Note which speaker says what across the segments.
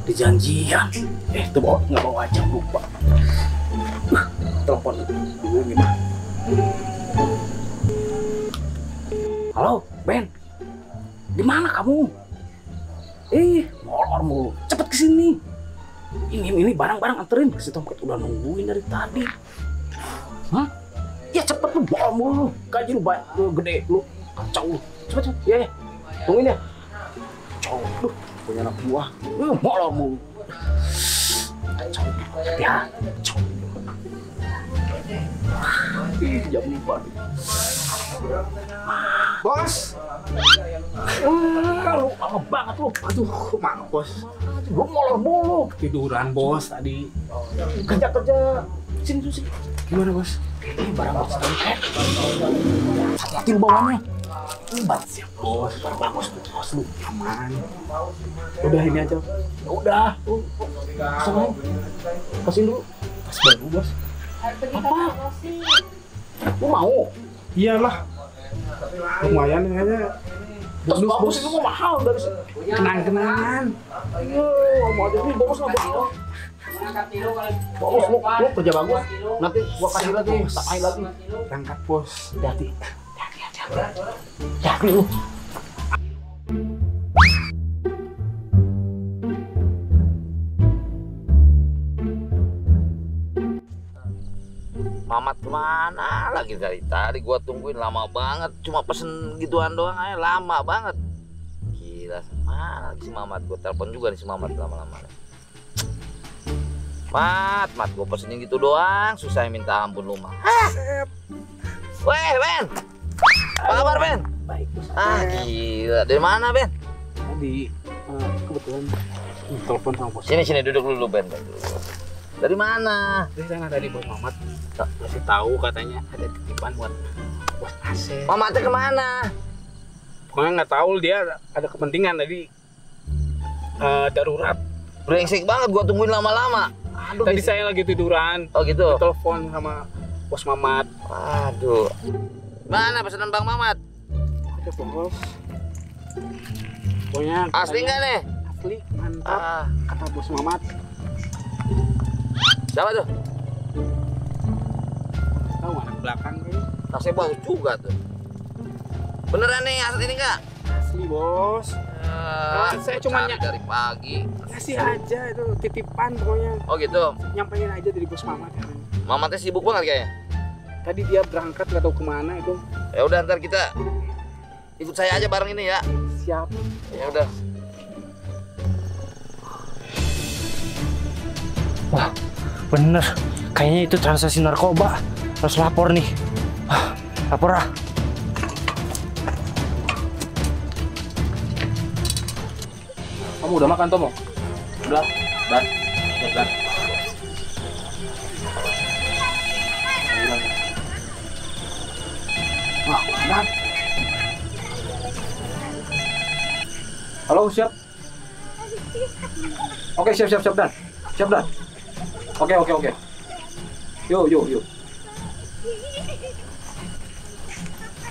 Speaker 1: Di janjian. Itu bawa nggak bawa aja lupa. Telepon dulu ini mah. Halo, Ben. Di mana kamu? Molor mulu. Cepet kesini. Ini barang-barang anterin. Si Tomcat udah nungguin dari tadi. Hah? Ya cepet lu, molor mulu. Gaji lu banyak, lu gede, lu kacau lu. Cepet. Ya. Tungguin ya. Kacau. Duh, punya anak buah. Molor mulu. Kacau. Ya, kacau. Jam 5. Bos. Lu lama banget lu. Aduh, mana bos? Lu molor mulu.
Speaker 2: Tiduran bos tadi.
Speaker 1: Kerja. Sini.
Speaker 2: Gimana bos?
Speaker 1: Ini barang bos Tomcat. Hati-hati lu bawanya. Barang siap bos. Barang bagus bos lu.
Speaker 2: Aman. Udah ini aja.
Speaker 1: Udah. Kesana. Kasihin dulu.
Speaker 2: Pas baru bos.
Speaker 1: Apa? Lu mau?
Speaker 2: Iyalah. Lumayan kayaknya.
Speaker 1: Terus bagus itu mah mahal dari sini.
Speaker 2: Kenang-kenangan.
Speaker 1: Mau aja nih bagus nggak bagus. Bagus lu kerja bagus. Nanti gua kasih lagi, tambahin lagi.
Speaker 2: Berangkat bos.
Speaker 1: Hati-hati lu.
Speaker 3: Mamat kemana lagi dari tadi gua tungguin lama banget, cuma pesen gituan doang aja lama banget. Gila, mana lagi si Mamat? Gua telepon juga nih si Mamat lama-lama. Mat, gua pesenin gitu doang, susah minta ampun lu mah. Weh, Ben. Apa kabar, Ben?
Speaker 1: Baik bos.
Speaker 3: Gila, dari mana, Ben?
Speaker 2: Tadi kebetulan telepon sama bos.
Speaker 3: Sini duduk dulu, Ben. Dari mana?
Speaker 2: Dari sana tadi bos Mamat kasih tahu katanya ada titipan buat bos Asep.
Speaker 3: Mamatnya kemana?
Speaker 2: Pokoknya nggak tahu dia ada kepentingan tadi darurat.
Speaker 3: Brengsek banget, gua tungguin lama-lama. Aduh,
Speaker 2: Tadi saya lagi tiduran.
Speaker 3: Oh gitu.
Speaker 2: Telepon sama bos Mamat.
Speaker 3: Aduh. Mana pesanan Bang Mamat?
Speaker 2: Ada bos. Pokoknya
Speaker 3: Asli nggak nih?
Speaker 2: asli mantap kata bos Mamat.
Speaker 3: Siapa tuh?
Speaker 2: Tahu anak belakang kayaknya.
Speaker 3: Tasnya bagus juga tuh. Beneran nih asli ini nggak?
Speaker 2: Asli bos. Saya cuma
Speaker 3: dari pagi.
Speaker 2: Kasih aja itu titipan pokoknya.
Speaker 3: Oh gitu.
Speaker 2: Nyampein aja dari bos Mamat ya.
Speaker 3: Mamatnya sibuk banget kayaknya.
Speaker 2: Tadi dia berangkat nggak tahu kemana itu.
Speaker 3: Ya udah ntar kita ikut saya aja bareng ini ya.
Speaker 2: Siap.
Speaker 3: Ya udah.
Speaker 4: Wah, bener. Kayaknya itu transaksi narkoba. Harus lapor nih. Lapor ah.
Speaker 1: Kamu udah makan, Tomo? Udah. Dan. Wah, Dan. Halo, siap. Oke, siap, Dan. Siap, Dan. Oke. Yuk.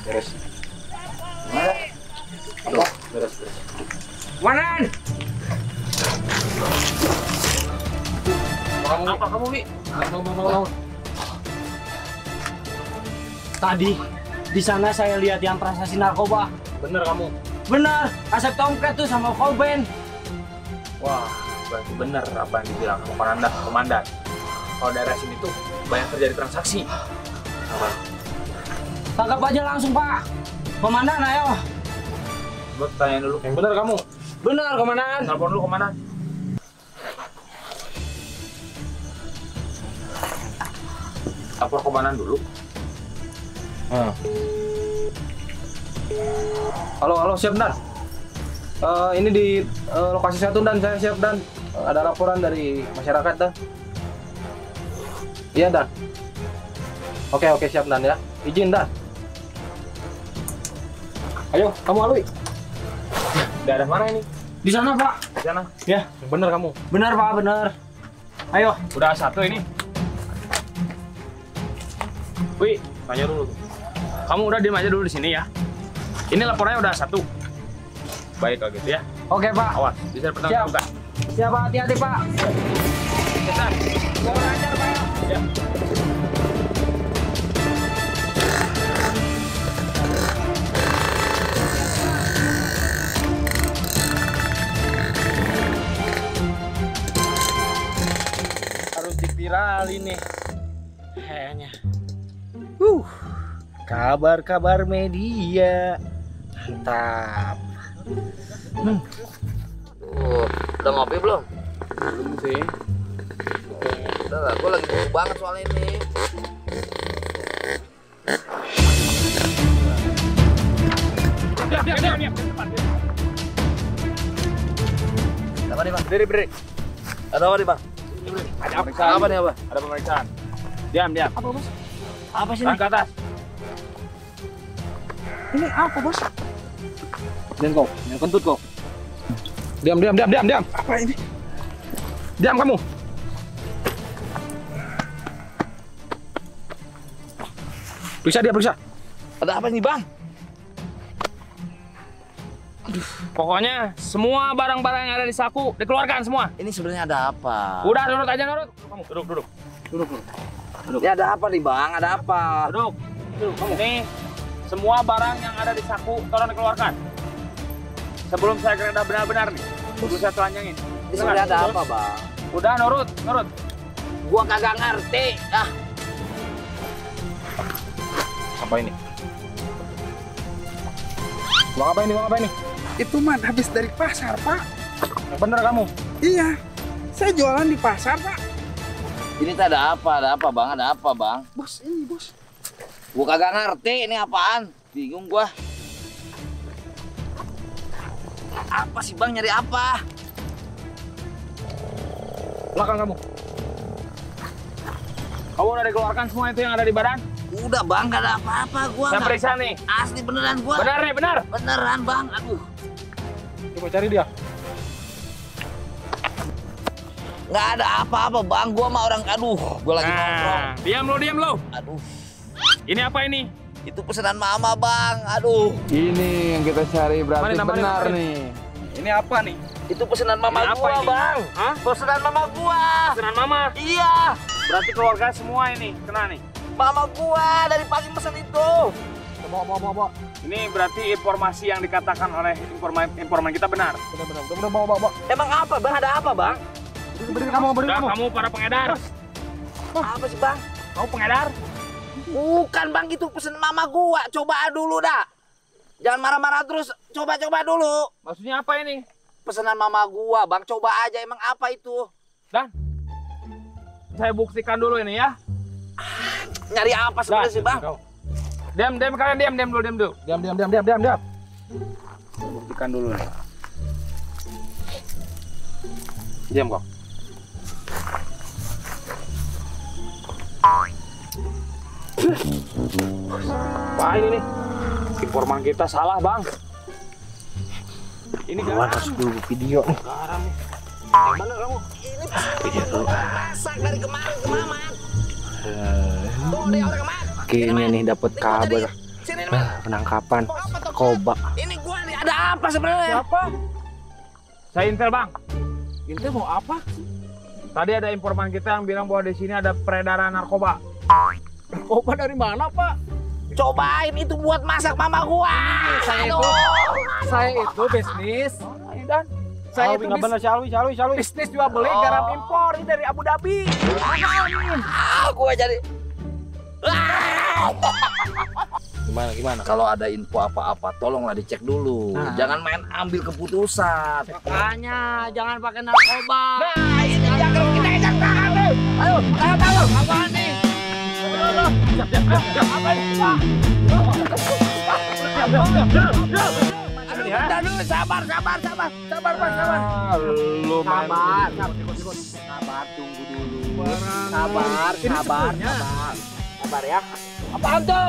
Speaker 1: Beres. Mana? Aduh, beres.
Speaker 2: Wanan.
Speaker 1: Apa kamu, Wi? Mau.
Speaker 4: Tadi di sana saya lihat yang transaksi narkoba.
Speaker 1: Bener kamu.
Speaker 4: Bener, Asep Tomcat tuh sama Koben.
Speaker 1: Wah, berarti bener apa yang dibilang sama komandan. Kalau daerah sini tuh banyak terjadi transaksi. Apa?
Speaker 4: Tangkap aja langsung, Pak. Komandan, ayo.
Speaker 1: Gue tanya dulu. Yang bener kamu.
Speaker 4: Bener, Komandan.
Speaker 1: Telepon dulu komandan. Lapor komandan dulu. Halo, siap Dan. Ini di lokasi 1 Dan, saya siap Dan. Ada laporan dari masyarakat Dan. Iya Dan. Oke siap Dan ya. Izin Dan. Ayo, kamu alui. Daerah mana ini?
Speaker 4: Di sana, Pak.
Speaker 1: Di sana.
Speaker 4: Ya,
Speaker 1: Yang bener kamu.
Speaker 4: bener, Pak, bener. Ayo.
Speaker 1: Udah 1 ini. Wih, tanya dulu. Kamu udah diam aja dulu di sini ya. Ini laporannya udah 1. Baik kalau gitu ya.
Speaker 4: Oke, Pak.
Speaker 1: Awas, bisa pertanggung
Speaker 4: Siap.
Speaker 1: jawaban.
Speaker 2: Siapa hati-hati Pak. Cepat. Gua lancar Pak. Ya. Harus dipiralin nih. Kayaknya. Kabar-kabar media. Mantap.
Speaker 3: Udah ngopi belum?
Speaker 2: Belum sih.
Speaker 3: Udah lah, gue lagi buru banget soal ini.
Speaker 2: Diam.
Speaker 3: Apa nih bang?
Speaker 2: Berdiri.
Speaker 3: Ada apa nih bang?
Speaker 2: Ada pemeriksaan.
Speaker 3: Apa nih apa?
Speaker 2: Ada pemeriksaan. Diam.
Speaker 1: Apa bos?
Speaker 2: Apa sih? Ke atas.
Speaker 1: Ini apa bos?
Speaker 2: Dan kau, yang kentut kau.
Speaker 1: Diam. Apa ini? Diam kamu. Periksa dia, periksa.
Speaker 3: Ada apa nih bang?
Speaker 2: Pokoknya semua barang-barang yang ada di saku dikeluarkan semua.
Speaker 3: Ini sebenarnya ada apa?
Speaker 2: Udah nurut aja nurut. Kamu duduk.
Speaker 3: Ini ada apa nih bang? Ada apa?
Speaker 2: Duduk. Ini semua barang yang ada di saku tolong dikeluarkan. Sebelum saya geledah benar-benar nih. Sebelum saya telanjangin.
Speaker 3: Ini sebenarnya ada apa bang?
Speaker 2: Udah nurut.
Speaker 3: Gua kagak ngerti. Ah,
Speaker 1: Apa ini? Uang apa ini?
Speaker 5: Itu mah habis dari pasar, Pak.
Speaker 1: Yang bener kamu.
Speaker 5: Iya, saya jualan di pasar, Pak.
Speaker 3: ini tuh ada apa? Ada apa bang? Ada apa bang?
Speaker 5: Bos, ini bos.
Speaker 3: Gua kagak ngerti ini apaan. Bingung gua. Apa sih bang? Nyari apa?
Speaker 1: Belakang kamu.
Speaker 2: Kamu udah dikeluarkan semua itu yang ada di badan?
Speaker 3: Udah bang, gak ada apa-apa. Gua
Speaker 2: Saya
Speaker 3: nggak-
Speaker 2: periksa nih.
Speaker 3: Asli beneran gua.
Speaker 2: Benar nih, benar.
Speaker 3: Beneran bang. Aduh.
Speaker 1: Coba cari dia.
Speaker 3: Nggak ada apa-apa bang. Gua mah orang. Aduh. Gua lagi nongkrong.
Speaker 2: Nah, diam lo.
Speaker 3: Aduh.
Speaker 2: Ini apa ini?
Speaker 3: Itu pesanan mama bang. Aduh.
Speaker 5: Ini yang kita cari berarti
Speaker 2: Kemarin,
Speaker 5: benar
Speaker 2: kemarin.
Speaker 5: nih.
Speaker 2: Ini apa nih?
Speaker 3: Itu pesanan mama
Speaker 2: Ini apa
Speaker 3: gua
Speaker 2: ini?
Speaker 3: bang.
Speaker 2: Hah?
Speaker 3: Pesanan mama gua.
Speaker 2: Pesanan mama.
Speaker 3: Iya.
Speaker 2: Berarti keluarga semua ini kena nih.
Speaker 3: Mama gua dari pagi pesan itu.
Speaker 1: Bawa.
Speaker 2: Ini berarti informasi yang dikatakan oleh informan kita benar.
Speaker 1: Bener, bawa.
Speaker 3: Emang apa bang? Ada apa bang?
Speaker 1: Berdiri kamu.
Speaker 2: Udah, kamu para pengedar.
Speaker 3: Apa sih bang?
Speaker 2: Kamu pengedar?
Speaker 3: Bukan bang, itu pesan mama gua. Coba dulu dah. Jangan marah-marah terus. Coba dulu.
Speaker 2: Maksudnya apa ini?
Speaker 3: Pesanan mama gua bang. Coba aja. Emang apa itu?
Speaker 2: Dan saya buktikan dulu ini ya.
Speaker 3: Nyari apa sebenarnya sih bang?
Speaker 2: Diam kalian diam dulu.
Speaker 1: Diam.
Speaker 2: Buktikan dulu nih.
Speaker 1: Diam kok.
Speaker 2: Wah ini nih. Informan kita salah bang. Ini garam.
Speaker 4: Harus dulu video nih.
Speaker 2: Garam nih. Yang mana kamu?
Speaker 3: Ini pesanan masak dari kemarin ke mama. Tuh dia orang kemarin.
Speaker 4: Kayaknya nih dapat kabar
Speaker 3: Sini nih.
Speaker 4: penangkapan narkoba.
Speaker 3: Ini gua nih ada apa sebenarnya?
Speaker 2: Siapa? Saya intel bang.
Speaker 1: Intel mau apa?
Speaker 2: Tadi ada informan kita yang bilang bahwa di sini ada peredaran narkoba.
Speaker 1: Narkoba dari mana, Pak?
Speaker 3: Cobain itu buat masak mama gua.
Speaker 1: Saya itu bisnis. Dan saya itu
Speaker 4: bener Shalwi.
Speaker 1: bisnis jual beli garam impor ini dari Abu Dhabi.
Speaker 3: Gua jadi.
Speaker 1: Gimana?
Speaker 3: Kalau ada info apa-apa, tolonglah dicek dulu. Jangan main ambil keputusan.
Speaker 4: Makanya jangan pakai narkoba.
Speaker 3: Nah, ini jangan kita edak tangan. Ayo, tahu. Apaan nih? Aduh, bentar dulu, sabar, Pak, sabar.
Speaker 1: Lu
Speaker 3: Sabar, tunggu dulu. Sabar ya. Apaan tuh?